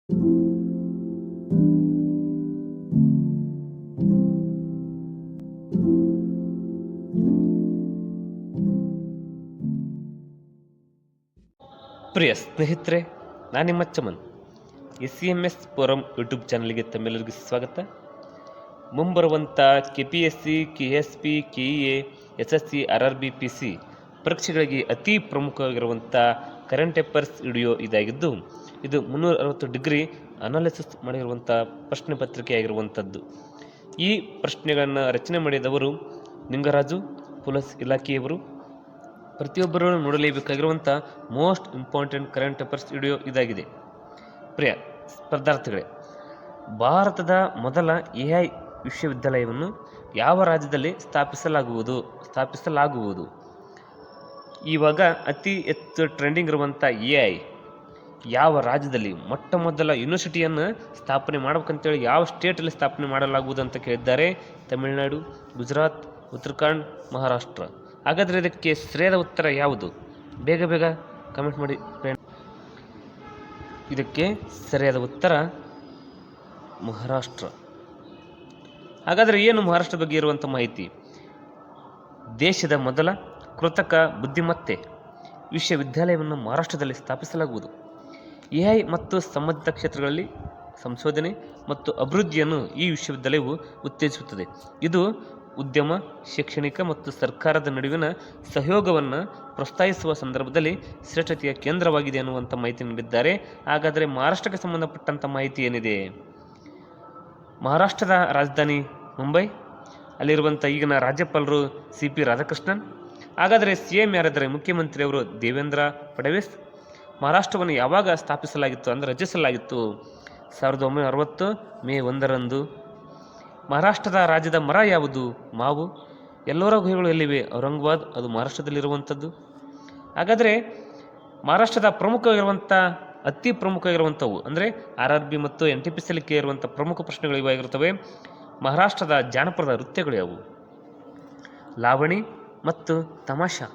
ಪ್ರಿಯ ಸ್ನೇಹಿತರೆ, ನಾನು ನಿಮ್ಮ ಚಮನ್. SCMS ಫೋರಂ ಯೂಟ್ಯೂಬ್ ಚಾನಲ್ಗೆ ತಮ್ಮೆಲ್ಲರಿಗೂ ಸ್ವಾಗತ. ಮುಂಬರುವಂಥ KPSC, KSP, KEA, SSC, RRB, PC ಪರೀಕ್ಷೆಗಳಿಗೆ ಅತಿ ಪ್ರಮುಖವಾಗಿರುವಂಥ ಕರೆಂಟ್ ಅಫೇರ್ಸ್ ವಿಡಿಯೋ ಇದಾಗಿದ್ದು, ಇದು 360 ಡಿಗ್ರಿ ಅನಾಲಿಸಿಸ್ ಮಾಡಿರುವಂಥ ಪ್ರಶ್ನೆ ಪತ್ರಿಕೆಯಾಗಿರುವಂಥದ್ದು. ಈ ಪ್ರಶ್ನೆಗಳನ್ನು ರಚನೆ ಮಾಡಿದವರು ನಿಂಗರಾಜು, ಪೊಲೀಸ್ ಇಲಾಖೆಯವರು. ಪ್ರತಿಯೊಬ್ಬರೂ ನೋಡಲೇಬೇಕಾಗಿರುವಂಥ most important current affairs video ಇದಾಗಿದೆ. ಪ್ರಿಯ ಸ್ಪರ್ಧಾರ್ಥಿಗಳೇ, ಭಾರತದ ಮೊದಲ AI ವಿಶ್ವವಿದ್ಯಾಲಯವನ್ನು ಯಾವ ರಾಜ್ಯದಲ್ಲಿ ಸ್ಥಾಪಿಸಲಾಗುವುದು? ಇವಾಗ ಅತಿ ಹೆಚ್ಚು ಟ್ರೆಂಡಿಂಗ್ ಇರುವಂಥ AI ಯಾವ ರಾಜ್ಯದಲ್ಲಿ ಮೊಟ್ಟ ಮೊದಲ ಯೂನಿವರ್ಸಿಟಿಯನ್ನು ಸ್ಥಾಪನೆ ಮಾಡ್ಬೇಕಂತೇಳಿ ಯಾವ ಸ್ಟೇಟಲ್ಲಿ ಸ್ಥಾಪನೆ ಮಾಡಲಾಗುವುದು ಅಂತ ಕೇಳಿದ್ದಾರೆ. ತಮಿಳುನಾಡು, ಗುಜರಾತ್, ಉತ್ತರಾಖಂಡ್, ಮಹಾರಾಷ್ಟ್ರ. ಹಾಗಾದರೆ ಇದಕ್ಕೆ ಸರಿಯಾದ ಉತ್ತರ ಯಾವುದು? ಬೇಗ ಕಮೆಂಟ್ ಮಾಡಿ ಫ್ರೆಂಡ್. ಇದಕ್ಕೆ ಸರಿಯಾದ ಉತ್ತರ ಮಹಾರಾಷ್ಟ್ರ. ಹಾಗಾದರೆ ಏನು ಮಹಾರಾಷ್ಟ್ರ ಬಗ್ಗೆ ಇರುವಂಥ ಮಾಹಿತಿ? ದೇಶದ ಮೊದಲ ಕೃತಕ ಬುದ್ಧಿಮತ್ತೆ ವಿಶ್ವವಿದ್ಯಾಲಯವನ್ನು ಮಹಾರಾಷ್ಟ್ರದಲ್ಲಿ ಸ್ಥಾಪಿಸಲಾಗುವುದು. AI ಮತ್ತು ಸಂಬಂಧಿತ ಕ್ಷೇತ್ರಗಳಲ್ಲಿ ಸಂಶೋಧನೆ ಮತ್ತು ಅಭಿವೃದ್ಧಿಯನ್ನು ಈ ವಿಶ್ವವಿದ್ಯಾಲಯವು ಉತ್ತೇಜಿಸುತ್ತದೆ. ಇದು ಉದ್ಯಮ, ಶೈಕ್ಷಣಿಕ ಮತ್ತು ಸರ್ಕಾರದ ನಡುವಿನ ಸಹಯೋಗವನ್ನು ಪ್ರೋತ್ಸಾಹಿಸುವ ಸಂದರ್ಭದಲ್ಲಿ ಶ್ರೇಷ್ಠತೆಯ ಕೇಂದ್ರವಾಗಿದೆ ಅನ್ನುವಂಥ ಮಾಹಿತಿ ನೀಡಿದ್ದಾರೆ. ಹಾಗಾದರೆ ಮಹಾರಾಷ್ಟ್ರಕ್ಕೆ ಸಂಬಂಧಪಟ್ಟಂಥ ಮಾಹಿತಿ ಏನಿದೆ? ಮಹಾರಾಷ್ಟ್ರದ ರಾಜಧಾನಿ ಮುಂಬೈ. ಅಲ್ಲಿರುವಂಥ ಈಗಿನ ರಾಜ್ಯಪಾಲರು CP ರಾಧಾಕೃಷ್ಣನ್. ಹಾಗಾದರೆ CM ಯಾರಾದರೆ? ಮುಖ್ಯಮಂತ್ರಿಯವರು ದೇವೇಂದ್ರ ಫಡ್ನವೀಸ್. ಮಹಾರಾಷ್ಟ್ರವನ್ನು ಯಾವಾಗ ಸ್ಥಾಪಿಸಲಾಗಿತ್ತು ಅಂದರೆ ರಚಿಸಲಾಗಿತ್ತು? 1960 ಮೇ 1ರಂದು. ಮಹಾರಾಷ್ಟ್ರದ ರಾಜ್ಯದ ಮರ ಯಾವುದು? ಮಾವು. ಎಲ್ಲರ ಗುಹೆಗಳು ಎಲ್ಲಿವೆ? ಔರಂಗಾಬಾದ್, ಅದು ಮಹಾರಾಷ್ಟ್ರದಲ್ಲಿರುವಂಥದ್ದು. ಹಾಗಾದರೆ ಮಹಾರಾಷ್ಟ್ರದ ಅತಿ ಪ್ರಮುಖವಾಗಿರುವಂಥವು ಅಂದರೆ RRB ಮತ್ತು NTPCಯಲ್ಲಿ ಇರುವಂಥ ಪ್ರಮುಖ ಪ್ರಶ್ನೆಗಳು ಇವಾಗಿರುತ್ತವೆ. ಮಹಾರಾಷ್ಟ್ರದ ಜಾನಪದ ನೃತ್ಯಗಳು ಯಾವುವು? ಲಾವಣಿ ಮತ್ತು ತಮಾಷಾ.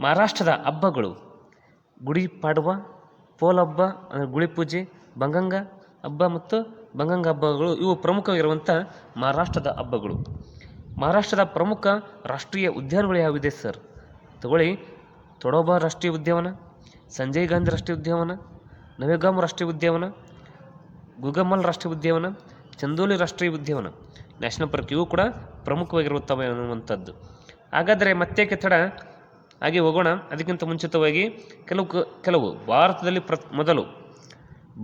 ಮಹಾರಾಷ್ಟ್ರದ ಹಬ್ಬಗಳು ಗುಡಿ ಪಾಡ್ವಾ, ಪೋಲ್ ಹಬ್ಬ ಅಂದರೆ ಗುಳಿ ಪೂಜೆ, ಬಂಗಂಗ ಹಬ್ಬ ಮತ್ತು ಬಂಗಂಗ ಹಬ್ಬಗಳು. ಇವು ಪ್ರಮುಖವಾಗಿರುವಂಥ ಮಹಾರಾಷ್ಟ್ರದ ಹಬ್ಬಗಳು. ಮಹಾರಾಷ್ಟ್ರದ ಪ್ರಮುಖ ರಾಷ್ಟ್ರೀಯ ಉದ್ಯಾನಗಳು ಯಾವಿದೆ ಸರ್? ತಗೊಳ್ಳಿ. ತಡೋಬಾ ರಾಷ್ಟ್ರೀಯ ಉದ್ಯಾನವನ, ಸಂಜಯ್ ಗಾಂಧಿ ರಾಷ್ಟ್ರೀಯ ಉದ್ಯಾನವನ, ನವೇಗಾಮ್ ರಾಷ್ಟ್ರೀಯ ಉದ್ಯಾನವನ, ಗುಗಮಲ್ ರಾಷ್ಟ್ರೀಯ ಉದ್ಯಾನವನ, ಚಂದೋಲಿ ರಾಷ್ಟ್ರೀಯ ಉದ್ಯಾನವನ, ನ್ಯಾಷನಲ್ ಪಾರ್ಕ್. ಇವು ಕೂಡ ಪ್ರಮುಖವಾಗಿರುತ್ತವೆ ಅನ್ನುವಂಥದ್ದು. ಹಾಗಾದರೆ ಮತ್ತೆ ತಡ ಹಾಗೆ ಹೋಗೋಣ. ಅದಕ್ಕಿಂತ ಮುಂಚಿತವಾಗಿ ಕೆಲವು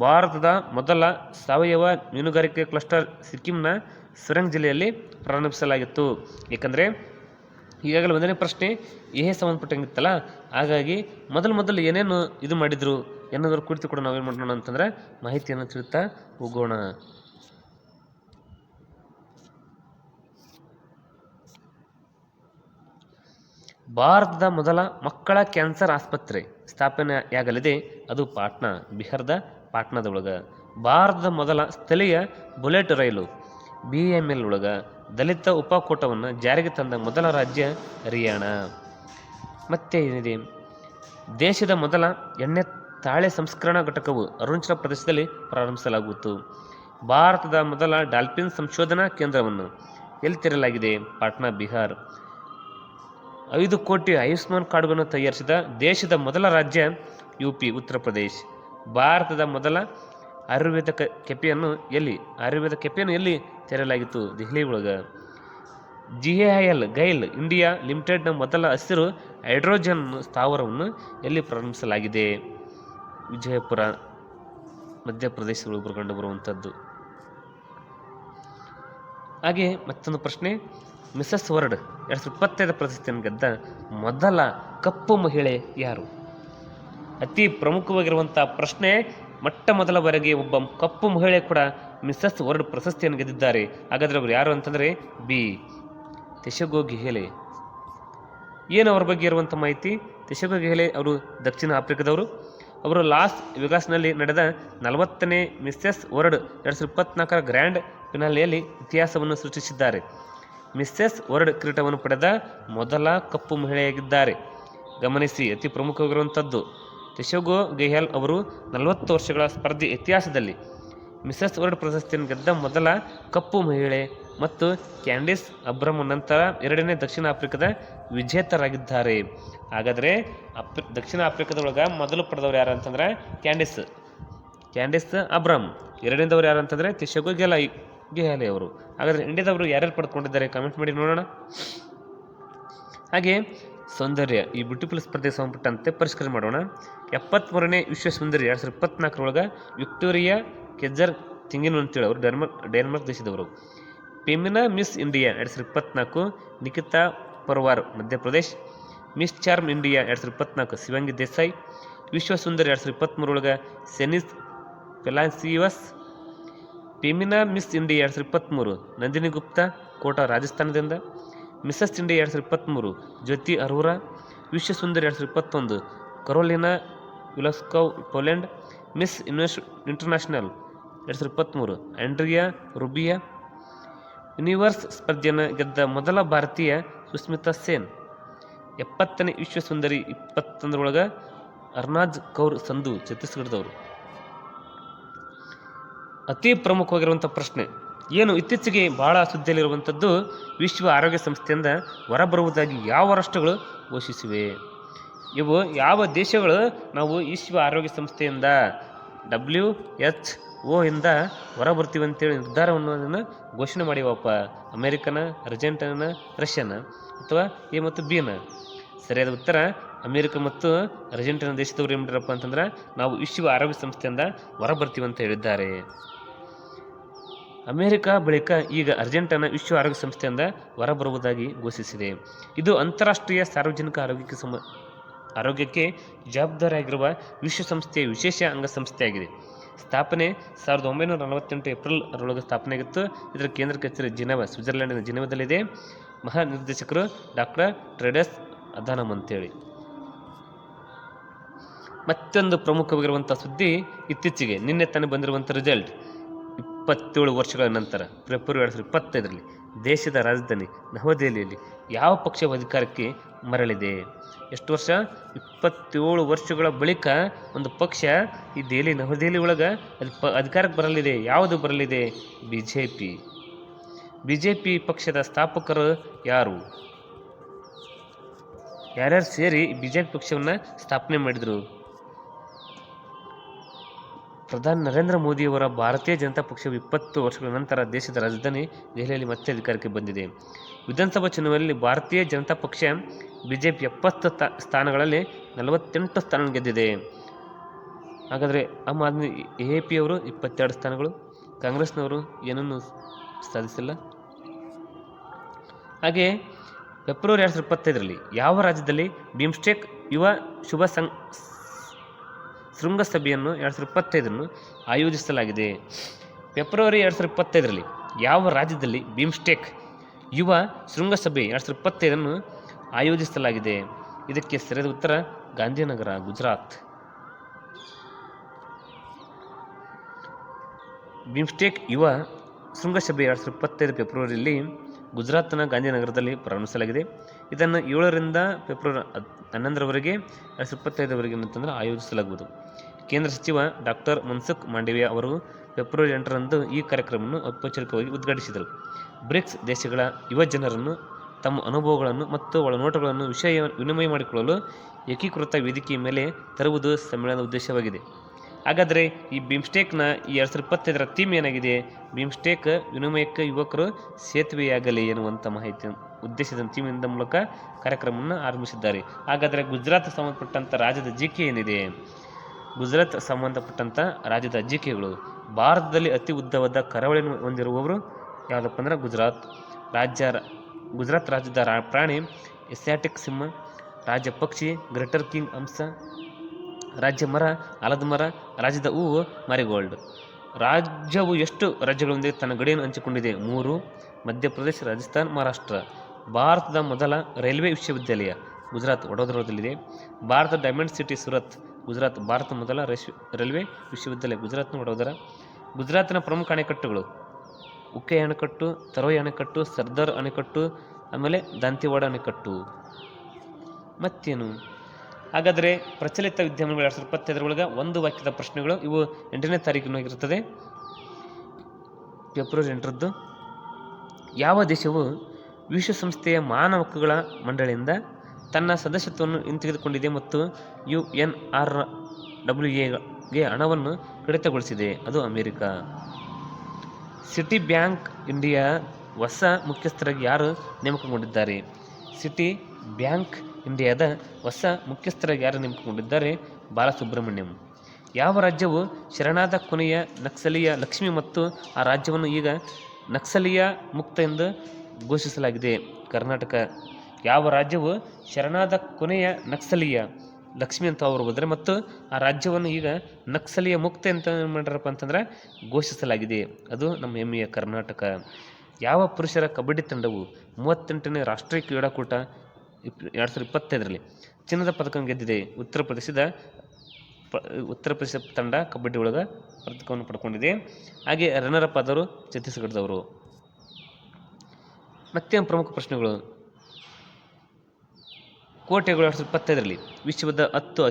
ಭಾರತದ ಮೊದಲ ಸಾವಯವ ಮೀನುಗಾರಿಕೆ ಕ್ಲಸ್ಟರ್ ಸಿಕ್ಕಿಂನ ಸೊರೆಂಗ್ ಜಿಲ್ಲೆಯಲ್ಲಿ ಪ್ರಾರಂಭಿಸಲಾಗಿತ್ತು. ಏಕೆಂದರೆ ಈಗಾಗಲೇ ಒಂದನೇ ಪ್ರಶ್ನೆ ಸಂಬಂಧಪಟ್ಟಂಗಿತ್ತಲ್ಲ, ಹಾಗಾಗಿ ಮೊದಲು ಏನೇನು ಇದು ಮಾಡಿದರು ಎನ್ನುವುದರ ಕುರಿತು ಕೂಡ ನಾವೇನು ಮಾಡೋಣ ಅಂತಂದರೆ ಮಾಹಿತಿಯನ್ನು ತಿಳಿತಾ ಹೋಗೋಣ. ಭಾರತದ ಮೊದಲ ಮಕ್ಕಳ ಕ್ಯಾನ್ಸರ್ ಆಸ್ಪತ್ರೆ ಸ್ಥಾಪನೆಯಾಗಲಿದೆ. ಅದು ಪಾಟ್ನಾ, ಬಿಹಾರದ ಪಾಟ್ನಾದೊಳಗೆ. ಭಾರತದ ಮೊದಲ ಸ್ಥಳೀಯ ಬುಲೆಟ್ ರೈಲು BML ಒಳಗೆ. ದಲಿತ ಉಪಕೂಟವನ್ನು ಜಾರಿಗೆ ತಂದ ಮೊದಲ ರಾಜ್ಯ ಹರಿಯಾಣ. ಮತ್ತೆ ಏನಿದೆ? ದೇಶದ ಮೊದಲ ಎಣ್ಣೆ ತಾಳೆ ಸಂಸ್ಕರಣಾ ಘಟಕವು ಅರುಣಾಚಲ ಪ್ರದೇಶದಲ್ಲಿ ಪ್ರಾರಂಭಿಸಲಾಗುವುದು. ಭಾರತದ ಮೊದಲ ಡಾಲ್ಫಿನ್ ಸಂಶೋಧನಾ ಕೇಂದ್ರವನ್ನು ಎಲ್ಲಿ ತೆರೆಯಲಾಗಿದೆ? ಪಾಟ್ನಾ, ಬಿಹಾರ್. 5 ಕೋಟಿ ಆಯುಷ್ಮಾನ್ ಕಾರ್ಡ್ಗಳನ್ನು ತಯಾರಿಸಿದ ದೇಶದ ಮೊದಲ ರಾಜ್ಯ UP, ಉತ್ತರ ಪ್ರದೇಶ್. ಭಾರತದ ಮೊದಲ ಆಯುರ್ವೇದ ಕೆಫೆಯನ್ನು ಎಲ್ಲಿ ತೆರೆಯಲಾಗಿತ್ತು? ದೆಹಲಿ ಒಳಗೆ. ಗೈಲ್ ಇಂಡಿಯಾ ಲಿಮಿಟೆಡ್ನ ಮೊದಲ ಹಸಿರು ಹೈಡ್ರೋಜನ್ ಸ್ಥಾವರವನ್ನು ಎಲ್ಲಿ ಪ್ರಾರಂಭಿಸಲಾಗಿದೆ? ವಿಜಯಪುರ, ಮಧ್ಯಪ್ರದೇಶಗಳು ಕಂಡುಬರುವಂಥದ್ದು. ಹಾಗೆ ಮತ್ತೊಂದು ಪ್ರಶ್ನೆ, ಮಿಸಸ್ ವರ್ಲ್ಡ್ 2025 ಪ್ರಶಸ್ತಿಯನ್ನು ಗೆದ್ದ ಮೊದಲ ಕಪ್ಪು ಮಹಿಳೆ ಯಾರು? ಅತಿ ಪ್ರಮುಖವಾಗಿರುವಂಥ ಪ್ರಶ್ನೆ. ಮೊಟ್ಟ ಮೊದಲ ಬಾರಿಗೆ ಒಬ್ಬ ಕಪ್ಪು ಮಹಿಳೆ ಕೂಡ ಮಿಸಸ್ ವರ್ಲ್ಡ್ ಪ್ರಶಸ್ತಿಯನ್ನು ಗೆದ್ದಿದ್ದಾರೆ. ಹಾಗಾದರೆ ಅವರು ಯಾರು ಅಂತಂದರೆ ತೆಶಗೋ ಗೆಹ್ಲೆ. ಏನು ಅವರ ಬಗ್ಗೆ ಇರುವಂಥ ಮಾಹಿತಿ? ತೆಶಗೋ ಗೆಹ್ಲೆ ಅವರು ದಕ್ಷಿಣ ಆಫ್ರಿಕಾದವರು. ಅವರು ಲಾಸ್ ವೆಗಾಸ್ನಲ್ಲಿ ನಡೆದ 40ನೇ ಮಿಸಸ್ ವರ್ಲ್ಡ್ 2024 ಗ್ರ್ಯಾಂಡ್ ಫಿನಾಲೆಯಲ್ಲಿ ಇತಿಹಾಸವನ್ನು ಸೃಷ್ಟಿಸಿದ್ದಾರೆ. ಮಿಸಸ್ ವರ್ಲ್ಡ್ ಕಿರೀಟವನ್ನು ಪಡೆದ ಮೊದಲ ಕಪ್ಪು ಮಹಿಳೆಯಾಗಿದ್ದಾರೆ. ಗಮನಿಸಿ, ಅತಿ ಪ್ರಮುಖವಾಗಿರುವಂಥದ್ದು. ತೆಶೋಗೋ ಗೆಹ್ಯಾಲ್ ಅವರು 40 ವರ್ಷಗಳ ಸ್ಪರ್ಧೆ ಇತಿಹಾಸದಲ್ಲಿ ಮಿಸಸ್ ವರ್ಲ್ಡ್ ಪ್ರಶಸ್ತಿಯನ್ನು ಗೆದ್ದ ಮೊದಲ ಕಪ್ಪು ಮಹಿಳೆ ಮತ್ತು ಕ್ಯಾಂಡಿಸ್ ಅಬ್ರಮ್ ನಂತರ 2ನೇ ದಕ್ಷಿಣ ಆಫ್ರಿಕಾದ ವಿಜೇತರಾಗಿದ್ದಾರೆ. ಹಾಗಾದರೆ ದಕ್ಷಿಣ ಆಫ್ರಿಕಾದೊಳಗೆ ಮೊದಲು ಪಡೆದವರು ಯಾರು ಅಂತಂದ್ರೆ ಕ್ಯಾಂಡಿಸ್ ಅಬ್ರಮ್, 2ನೇದವ್ರು ಯಾರು ಅಂತಂದರೆ ತೆಶೋಗೋ ಗೆಹ್ಯಾಲಿ ಅವರು. ಹಾಗಾದರೆ ಇಂಡಿಯಾದವರು ಯಾರ್ಯಾರು ಪಡೆದುಕೊಂಡಿದ್ದಾರೆ ಕಮೆಂಟ್ ಮಾಡಿ ನೋಡೋಣ. ಹಾಗೆ ಸೌಂದರ್ಯ ಈ ಬ್ಯೂಟಿಫುಲ್ ಸ್ಪರ್ಧೆಗೆ ಸಂಬಂಧಪಟ್ಟಂತೆ ಪರಿಷ್ಕರಣೆ ಮಾಡೋಣ. 73ನೇ ವಿಶ್ವ ಸುಂದರಿ 2024 ವಿಕ್ಟೋರಿಯಾ ಕೆಜರ್ ತಿಂಗಿನ್ ಅಂತೇಳಿ ಅವರು ಡೆನ್ಮಾರ್ಕ್ ದೇಶದವರು. Femina Miss India 2024 Nikhita Parwar Madhya Pradesh. Miss Charm India 2024 Shivangi Desai. ವಿಶ್ವ ಸುಂದರಿ 2023 Sheynnis Palacios. Femina Miss India 2023 Nandini Gupta Kota ರಾಜಸ್ಥಾನದಿಂದ. Mrs India 2023 Jyoti Arora. ವಿಶ್ವ ಸುಂದರಿ 2021 Karolina Bielawska Poland. Miss International 2023 Andrea Rubio. Universe ಸ್ಪರ್ಧೆಯನ್ನು ಗೆದ್ದ ಮೊದಲ ಭಾರತೀಯ ಸುಸ್ಮಿತಾ ಸೇನ್. 70ನೇ ವಿಶ್ವ ಸುಂದರಿ 21 ಅರ್ನಾಜ್ ಕೌರ್ ಸಂಧು ಛತ್ತೀಸ್ಗಢದವರು. ಅತಿ ಪ್ರಮುಖವಾಗಿರುವಂಥ ಪ್ರಶ್ನೆ ಏನು, ಇತ್ತೀಚೆಗೆ ಬಹಳ ಸುದ್ದಿಯಲ್ಲಿರುವಂಥದ್ದು ವಿಶ್ವ ಆರೋಗ್ಯ ಸಂಸ್ಥೆಯಿಂದ ಹೊರಬರುವುದಾಗಿ ಯಾವ ರಾಷ್ಟ್ರಗಳು ಘೋಷಿಸಿವೆ? ಇವು ಯಾವ ದೇಶಗಳು ನಾವು ವಿಶ್ವ ಆರೋಗ್ಯ ಸಂಸ್ಥೆಯಿಂದ WHO ಇಂದ ಹೊರಬರ್ತೀವಿ ಅಂತೇಳಿ ನಿರ್ಧಾರವನ್ನು ಅದನ್ನು ಘೋಷಣೆ ಮಾಡಿವಪ್ಪ? ಅಮೇರಿಕನ, ಅರ್ಜೆಂಟೈನ, ರಷ್ಯಾನ ಅಥವಾ ಎ ಮತ್ತು ಬಿನ? ಸರಿಯಾದ ಉತ್ತರ ಅಮೇರಿಕ ಮತ್ತು ಅರ್ಜೆಂಟೈನಾ ದೇಶದವರು ಏನು ಮಾಡಿರಪ್ಪ ಅಂತಂದ್ರೆ ನಾವು ವಿಶ್ವ ಆರೋಗ್ಯ ಸಂಸ್ಥೆಯಿಂದ ಹೊರಬರ್ತೀವಿ ಅಂತ ಹೇಳಿದ್ದಾರೆ. ಅಮೇರಿಕ ಬಳಿಕ ಈಗ ಅರ್ಜೆಂಟೈನಾ ವಿಶ್ವ ಆರೋಗ್ಯ ಸಂಸ್ಥೆಯಿಂದ ಹೊರಬರುವುದಾಗಿ ಘೋಷಿಸಿದೆ. ಇದು ಅಂತಾರಾಷ್ಟ್ರೀಯ ಸಾರ್ವಜನಿಕ ಆರೋಗ್ಯಕ್ಕೆ ಜವಾಬ್ದಾರಿಯಾಗಿರುವ ವಿಶ್ವಸಂಸ್ಥೆಯ ವಿಶೇಷ ಅಂಗಸಂಸ್ಥೆಯಾಗಿದೆ. ಸ್ಥಾಪನೆ 1948 ಏಪ್ರಿಲ್ 6 ಸ್ಥಾಪನೆಯಾಗಿತ್ತು. ಇದರ ಕೇಂದ್ರ ಕಚೇರಿ ಜಿನೆವಾ, ಸ್ವಿಟ್ಜರ್ಲೆಂಡಿನ ಜಿನೆವಾದಲ್ಲಿದೆ. ಮಹಾನಿರ್ದೇಶಕರು ಡಾಕ್ಟರ್ ಟೆಡ್ರಸ್ ಅಧಾನಮ್ ಅಂತೇಳಿ. ಮತ್ತೊಂದು ಪ್ರಮುಖವಾಗಿರುವಂಥ ಸುದ್ದಿ, ಇತ್ತೀಚೆಗೆ ನಿನ್ನೆ ತಾನೇ ಬಂದಿರುವಂಥ ರಿಸಲ್ಟ್. 27 ವರ್ಷಗಳ ನಂತರ ಫೆಬ್ರವರಿ 2025 ದೇಶದ ರಾಜಧಾನಿ ನವದೆಹಲಿಯಲ್ಲಿ ಯಾವ ಪಕ್ಷ ಅಧಿಕಾರಕ್ಕೆ ಮರಳಿದೆ? ಎಷ್ಟು ವರ್ಷ? 27 ವರ್ಷಗಳ ಬಳಿಕ ಒಂದು ಪಕ್ಷ ಈ ನವದೆಹಲಿ ಒಳಗೆ ಅಧಿಕಾರಕ್ಕೆ ಬರಲಿದೆ. ಯಾವುದು ಬರಲಿದೆ? ಬಿಜೆಪಿ ಪಕ್ಷದ ಸ್ಥಾಪಕರು ಯಾರು? ಯಾರ್ಯಾರು ಸೇರಿ ಬಿಜೆಪಿ ಪಕ್ಷವನ್ನು ಸ್ಥಾಪನೆ ಮಾಡಿದರು? ಪ್ರಧಾನಿ ನರೇಂದ್ರ ಮೋದಿಯವರ ಭಾರತೀಯ ಜನತಾ ಪಕ್ಷವು 20 ವರ್ಷಗಳ ನಂತರ ದೇಶದ ರಾಜಧಾನಿ ದೆಹಲಿಯಲ್ಲಿ ಮತ್ತೆ ಅಧಿಕಾರಕ್ಕೆ ಬಂದಿದೆ. ವಿಧಾನಸಭಾ ಚುನಾವಣೆಯಲ್ಲಿ ಭಾರತೀಯ ಜನತಾ ಪಕ್ಷ ಬಿಜೆಪಿ 70 ಸ್ಥಾನಗಳಲ್ಲಿ 48 ಸ್ಥಾನ ಗೆದ್ದಿದೆ. ಹಾಗಾದರೆ ಆಮ್ ಆದ್ಮಿ AP ಅವರು 22 ಸ್ಥಾನಗಳು, ಕಾಂಗ್ರೆಸ್ನವರು ಏನನ್ನು ಸಾಧಿಸಿಲ್ಲ. ಹಾಗೆ ಫೆಬ್ರವರಿ 2025 ಯಾವ ರಾಜ್ಯದಲ್ಲಿ ಬಿಮ್ಸ್ಟೆಕ್ ಯುವ ಶುಭ ಶೃಂಗಸಭೆಯನ್ನು 2025 ಆಯೋಜಿಸಲಾಗಿದೆ? ಫೆಬ್ರವರಿ 2025 ಯಾವ ರಾಜ್ಯದಲ್ಲಿ ಬಿಮ್ಸ್ಟೆಕ್ ಯುವ ಶೃಂಗಸಭೆ 2025 ಆಯೋಜಿಸಲಾಗಿದೆ? ಇದಕ್ಕೆ ಸರಿಯಾದ ಉತ್ತರ ಗಾಂಧಿನಗರ, ಗುಜರಾತ್. ಬಿಮ್ಸ್ಟೆಕ್ ಯುವ ಶೃಂಗಸಭೆ 2025 ಫೆಬ್ರವರಿಯಲ್ಲಿ ಗುಜರಾತ್ನ ಗಾಂಧಿನಗರದಲ್ಲಿ ಪ್ರಾರಂಭಿಸಲಾಗಿದೆ. ಇದನ್ನು 7ರಿಂದ ಫೆಬ್ರವರಿ 11ರವರೆಗೆ 2025 ಅಂತಂದ್ರೆ ಆಯೋಜಿಸಲಾಗುವುದು. ಕೇಂದ್ರ ಸಚಿವ ಡಾಕ್ಟರ್ ಮನ್ಸುಖ್ ಮಾಂಡವಿಯಾ ಅವರು ಫೆಬ್ರವರಿ 8ರಂದು ಈ ಕಾರ್ಯಕ್ರಮವನ್ನು ಔಪಚಾರಿಕವಾಗಿ ಉದ್ಘಾಟಿಸಿದರು. ಬ್ರಿಕ್ಸ್ ದೇಶಗಳ ಯುವ ಜನರನ್ನು ತಮ್ಮ ಅನುಭವಗಳನ್ನು ಮತ್ತು ಒಳನೋಟಗಳನ್ನು ವಿನಿಮಯ ಮಾಡಿಕೊಳ್ಳಲು ಏಕೀಕೃತ ವೇದಿಕೆಯ ಮೇಲೆ ತರುವುದು ಸಮ್ಮೇಳನದ ಉದ್ದೇಶವಾಗಿದೆ. ಹಾಗಾದರೆ ಈ ಬಿಮ್ಸ್ಟೆಕ್ನ ಈ 2025ರ ಥೀಮ್ ಏನಾಗಿದೆ? ಬಿಮ್ಸ್ಟೆಕ್ ವಿನಿಮಯಕ್ಕೆ ಯುವಕರು ಸೇತುವೆಯಾಗಲಿ ಎನ್ನುವಂಥ ಮಾಹಿತಿ ಉದ್ದೇಶದ ಥೀಮಿಂದ ಮೂಲಕ ಕಾರ್ಯಕ್ರಮವನ್ನು ಆರಂಭಿಸಿದ್ದಾರೆ. ಹಾಗಾದರೆ ಗುಜರಾತ್ ಸಂಬಂಧಪಟ್ಟಂಥ ರಾಜ್ಯದ ಜಿಕೆ ಏನಿದೆ? ಗುಜರಾತ್ ಸಂಬಂಧಪಟ್ಟಂಥ ರಾಜ್ಯದ ಜಿಕೆಗಳು, ಭಾರತದಲ್ಲಿ ಅತಿ ಉದ್ದವಾದ ಕರಾವಳಿಯನ್ನು ಹೊಂದಿರುವವರು ಯಾವುದಪ್ಪ ಅಂದ್ರೆ ಗುಜರಾತ್ ರಾಜ್ಯದ ಪ್ರಾಣಿ ಏಷ್ಯಾಟಿಕ್ ಸಿಂಹ, ರಾಜ್ಯ ಪಕ್ಷಿ ಗ್ರೇಟರ್ ಕಿಂಗ್ ಹಂಸ, ರಾಜ್ಯ ಮರ ಆಲದ ಮರ, ರಾಜ್ಯದ ಹೂವು ಮಾರಿಗೋಲ್ಡ್. ರಾಜ್ಯವು ಎಷ್ಟು ರಾಜ್ಯಗಳೊಂದಿಗೆ ತನ್ನ ಗಡಿಯನ್ನು ಹಂಚಿಕೊಂಡಿದೆ? 3. ಮಧ್ಯಪ್ರದೇಶ, ರಾಜಸ್ಥಾನ್, ಮಹಾರಾಷ್ಟ್ರ. ಭಾರತದ ಮೊದಲ ರೈಲ್ವೆ ವಿಶ್ವವಿದ್ಯಾಲಯ ಗುಜರಾತ್ ವಡೋದರದಲ್ಲಿದೆ. ಭಾರತ ಡೈಮಂಡ್ ಸಿಟಿ ಸೂರತ್, ಗುಜರಾತ್. ಭಾರತ ಮೊದಲ ರೈಲ್ವೆ ವಿಶ್ವವಿದ್ಯಾಲಯ ಗುಜರಾತ್ನ ವಡೋದರ. ಗುಜರಾತ್ನ ಪ್ರಮುಖ ಅಣೆಕಟ್ಟುಗಳು ಉಕ್ಕೆ ಅಣೆಕಟ್ಟು, ತರೋಯ್ ಅಣೆಕಟ್ಟು, ಸರ್ದಾರ್ ಅಣೆಕಟ್ಟು, ಆಮೇಲೆ ದಾಂತಿವಾಡ ಅಣೆಕಟ್ಟು. ಮತ್ತೇನು? ಹಾಗಾದರೆ ಪ್ರಚಲಿತ ವಿದ್ಯಮಾನಗಳು 2025 ಒಳಗೆ ಒಂದು ವಾಕ್ಯದ ಪ್ರಶ್ನೆಗಳು ಇವು 8ನೇ ತಾರೀಕಿನ ಇರುತ್ತದೆ, ಫೆಬ್ರವರಿ 8ರದ್ದು. ಯಾವ ದೇಶವು ವಿಶ್ವಸಂಸ್ಥೆಯ ಮಾನವ ಹಕ್ಕುಗಳ ಮಂಡಳಿಯಿಂದ ತನ್ನ ಸದಸ್ಯತ್ವವನ್ನು ಹಿಂತೆಗೆದುಕೊಂಡಿದೆ ಮತ್ತು UNRWAಗೆ ಹಣವನ್ನು ಕಡಿತಗೊಳಿಸಿದೆ? ಅದು ಅಮೆರಿಕ. ಸಿಟಿ ಬ್ಯಾಂಕ್ ಇಂಡಿಯಾ ಹೊಸ ಮುಖ್ಯಸ್ಥರಾಗಿ ಯಾರು ನೇಮಕಗೊಂಡಿದ್ದಾರೆ? ಸಿಟಿ ಬ್ಯಾಂಕ್ ಇಂಡಿಯಾದ ಹೊಸ ಮುಖ್ಯಸ್ಥರಾಗಿ ಯಾರು ನೇಮಕಗೊಂಡಿದ್ದಾರೆ? ಬಾಲಸುಬ್ರಹ್ಮಣ್ಯಂ. ಯಾವ ರಾಜ್ಯವು ಶರಣಾದ ಕೊನೆಯ ನಕ್ಸಲೀಯ ಲಕ್ಷ್ಮಿ ಮತ್ತು ಆ ರಾಜ್ಯವನ್ನು ಈಗ ನಕ್ಸಲೀಯ ಮುಕ್ತ ಎಂದು ಘೋಷಿಸಲಾಗಿದೆ? ಕರ್ನಾಟಕ. ಯಾವ ರಾಜ್ಯವು ಶರಣಾದ ಕೊನೆಯ ನಕ್ಸಲೀಯ ಲಕ್ಷ್ಮಿ ಅಂತ ಅವರು ಹೋದರೆ ಮತ್ತು ಆ ರಾಜ್ಯವನ್ನು ಈಗ ನಕ್ಸಲೀಯ ಮುಕ್ತ ಅಂತ ಏನು ಮಾಡ್ಯಾರಪ್ಪ ಅಂತಂದ್ರೆ ಘೋಷಿಸಲಾಗಿದೆ? ಅದು ನಮ್ಮ ಹೆಮ್ಮೆಯ ಕರ್ನಾಟಕ. ಯಾವ ಪುರುಷರ ಕಬಡ್ಡಿ ತಂಡವು 38ನೇ ರಾಷ್ಟ್ರೀಯ ಕ್ರೀಡಾಕೂಟ 2025ರಲ್ಲಿ ಚಿನ್ನದ ಪದಕ ಗೆದ್ದಿದೆ? ಉತ್ತರ ಪ್ರದೇಶ ತಂಡ ಕಬಡ್ಡಿ ಒಳಗೆ ಪದಕವನ್ನು ಪಡ್ಕೊಂಡಿದೆ. ಹಾಗೆ ರನ್ನರಪ್ ಆದವರು ಛತ್ತೀಸ್ಗಢದವರು. ಮತ್ತೆ ಪ್ರಮುಖ ಪ್ರಶ್ನೆಗಳು. ಕೋಟೆಗಳು 2025ರಲ್ಲಿ ವಿಶ್ವದ 10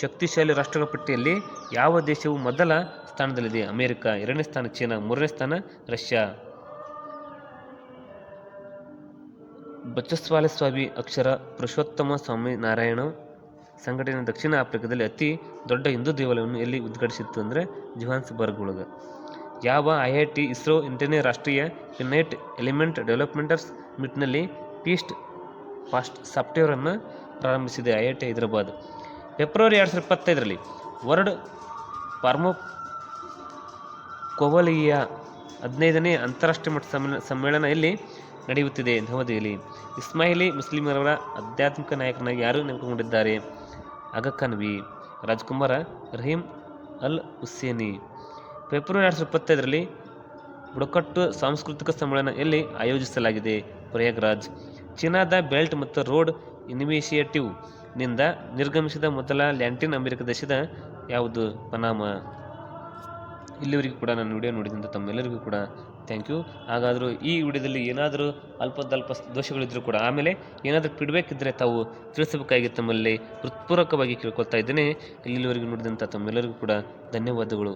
ಶಕ್ತಿಶಾಲಿ ರಾಷ್ಟ್ರಗಳ ಪಟ್ಟಿಯಲ್ಲಿ ಯಾವ ದೇಶವು ಮೊದಲ ಸ್ಥಾನದಲ್ಲಿದೆ? ಅಮೆರಿಕ. 2ನೇ ಸ್ಥಾನ ಚೀನಾ. 3ನೇ ಸ್ಥಾನ ರಷ್ಯಾ. ಬಚಸ್ವಾಲೆ ಸ್ವಾಮಿ ಅಕ್ಷರ ಪುರುಷೋತ್ತಮ ಸ್ವಾಮಿನಾರಾಯಣ ಸಂಘಟನೆ ದಕ್ಷಿಣ ಆಫ್ರಿಕಾದಲ್ಲಿ ಅತಿ ದೊಡ್ಡ ಹಿಂದೂ ದೇವಾಲಯವನ್ನು ಎಲ್ಲಿ ಉದ್ಘಾಟಿಸಿತ್ತು ಅಂದರೆ ಜೋಹಾನ್ಸ್ಬರ್ಗ್ ಒಳಗೆ. ಯಾವ IIT ಇಸ್ರೋ 8ನೇ ರಾಷ್ಟ್ರೀಯ ಫಿನೈಟ್ ಎಲಿಮೆಂಟ್ ಡೆವಲಪ್ಮೆಂಟರ್ಸ್ ಮೀಟ್ನಲ್ಲಿ ಫಾಸ್ಟ್ ಸಾಫ್ಟ್ವೇರನ್ನು ಪ್ರಾರಂಭಿಸಿದೆ? IIT ಹೈದರಾಬಾದ್. ಫೆಬ್ರವರಿ 2025ರಲ್ಲಿ ವರ್ಲ್ಡ್ ಫಾರ್ಮಕೋವಲಿಯಾ 15ನೇ ಅಂತಾರಾಷ್ಟ್ರೀಯ ಮಟ್ಟ ಸಮ್ಮೇಳನ ಎಲ್ಲಿ ನಡೆಯುತ್ತಿದೆ? ನವದೆಹಲಿ. ಇಸ್ಮಾಯಿಲಿ ಮುಸ್ಲಿಮರ ಆಧ್ಯಾತ್ಮಿಕ ನಾಯಕನಾಗಿ ಯಾರು ನೇಮಕಗೊಂಡಿದ್ದಾರೆ? ಆಗಾ ಖಾನ್ ವಿ. ರಾಜ್ಕುಮಾರ ರಹೀಂ ಅಲ್ ಹುಸೇನಿ. ಫೆಬ್ರವರಿ 2025ರಲ್ಲಿ ಬುಡಕಟ್ಟು ಸಾಂಸ್ಕೃತಿಕ ಸಮ್ಮೇಳನ ಎಲ್ಲಿ ಆಯೋಜಿಸಲಾಗಿದೆ? ಪ್ರಯಾಗ್ರಾಜ್. ಚೀನಾದ ಬೆಲ್ಟ್ ಮತ್ತು ರೋಡ್ ಇನಿಷಿಯೇಟಿವ್ ನಿಂದ ನಿರ್ಗಮಿಸಿದ ಮೊದಲ ಲ್ಯಾಟಿನ್ ಅಮೆರಿಕ ದೇಶದ ಯಾವುದು? ಪನಾಮ. ಇಲ್ಲಿವರೆಗೂ ಕೂಡ ನಾನು ವಿಡಿಯೋ ನೋಡಿದಂಥ ತಮ್ಮೆಲ್ಲರಿಗೂ ಕೂಡ ಥ್ಯಾಂಕ್ ಯು. ಹಾಗಾದರೂ ಈ ವಿಡಿಯೋದಲ್ಲಿ ಏನಾದರೂ ಅಲ್ಪ ದೋಷಗಳಿದ್ದರೂ ಕೂಡ ಆಮೇಲೆ ಏನಾದರೂ ಫೀಡ್ಬ್ಯಾಕ್ ಇದ್ದರೆ ತಾವು ತಿಳಿಸಬೇಕಾಗಿ ತಮ್ಮಲ್ಲಿ ಹೃತ್ಪೂರ್ವಕವಾಗಿ ಕೇಳ್ಕೊಳ್ತಾ ಇದ್ದೇನೆ. ಇಲ್ಲಿವರೆಗೂ ನೋಡಿದಂಥ ತಮ್ಮೆಲ್ಲರಿಗೂ ಕೂಡ ಧನ್ಯವಾದಗಳು.